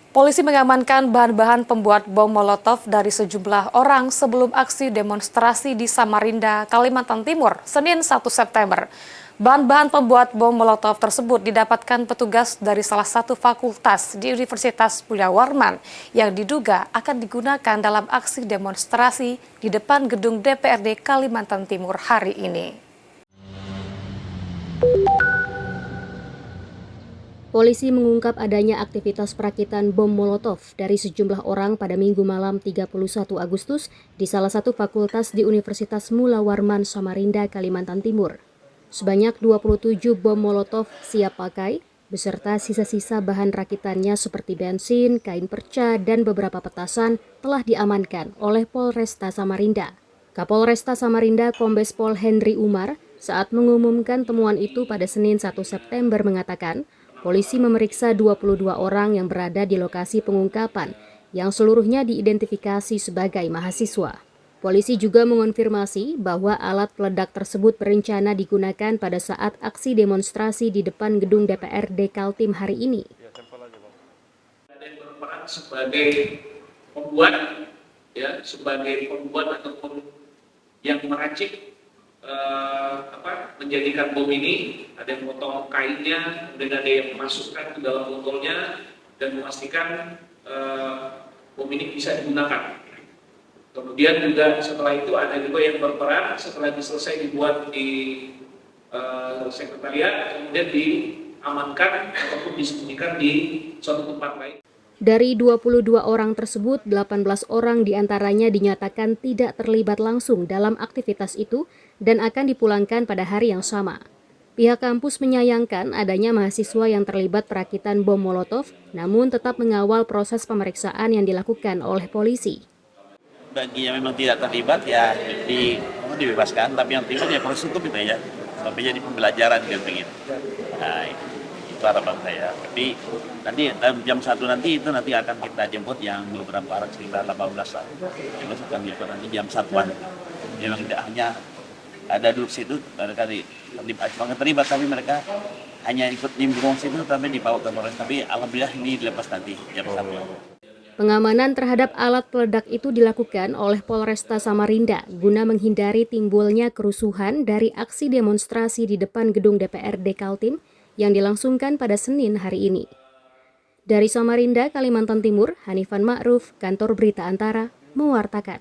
Polisi mengamankan bahan-bahan pembuat bom Molotov dari sejumlah orang sebelum aksi demonstrasi di Samarinda, Kalimantan Timur, Senin 1 September. Bahan-bahan pembuat bom Molotov tersebut didapatkan petugas dari salah satu fakultas di Universitas Mulia Warman yang diduga akan digunakan dalam aksi demonstrasi di depan gedung DPRD Kalimantan Timur hari ini. Polisi mengungkap adanya aktivitas perakitan bom Molotov dari sejumlah orang pada Minggu malam 31 Agustus di salah satu fakultas di Universitas Mulia Warman, Samarinda, Kalimantan Timur. Sebanyak 27 bom Molotov siap pakai, beserta sisa-sisa bahan rakitannya seperti bensin, kain perca, dan beberapa petasan telah diamankan oleh Polresta Samarinda. Kapolresta Samarinda Kombes Pol Henry Umar saat mengumumkan temuan itu pada Senin 1 September mengatakan, polisi memeriksa 22 orang yang berada di lokasi pengungkapan yang seluruhnya diidentifikasi sebagai mahasiswa. Polisi juga mengonfirmasi bahwa alat peledak tersebut berencana digunakan pada saat aksi demonstrasi di depan gedung DPRD Kaltim hari ini. Ada yang berperan sebagai pembuat, sebagai pembuat ataupun yang meracik menjadikan bom ini. Ada yang potong kainnya, kemudian ada yang masukkan ke dalam botolnya dan memastikan bom ini bisa digunakan. Kemudian juga setelah itu ada juga yang berperan setelah selesai dibuat di sekretariat, kemudian diamankan ataupun disembunyikan di suatu tempat lain. Dari 22 orang tersebut, 18 orang diantaranya dinyatakan tidak terlibat langsung dalam aktivitas itu dan akan dipulangkan pada hari yang sama. Pihak kampus menyayangkan adanya mahasiswa yang terlibat perakitan bom Molotov, namun tetap mengawal proses pemeriksaan yang dilakukan oleh polisi. Bagi yang memang tidak terlibat ya dibebaskan, tapi yang terlibat ya proses hukum itu ya, sampai jadi pembelajaran gitu begitu. Nah, itu harapan saya. Tapi nanti jam 1 nanti akan kita jemput yang beberapa orang sekitar 18 lah. Terus akan jemput nanti jam 1-an. Memang tidak hanya ada duduk situ, mereka terlibat, tapi mereka hanya ikut nimbrung situ, tapi dibawa ke Polres. Tapi alhamdulillah ini dilepas nanti jam 1. Pengamanan terhadap alat peledak itu dilakukan oleh Polresta Samarinda guna menghindari timbulnya kerusuhan dari aksi demonstrasi di depan gedung DPRD Kaltim yang dilangsungkan pada Senin hari ini. Dari Samarinda, Kalimantan Timur, Hanifan Ma'ruf, Kantor Berita Antara, mewartakan.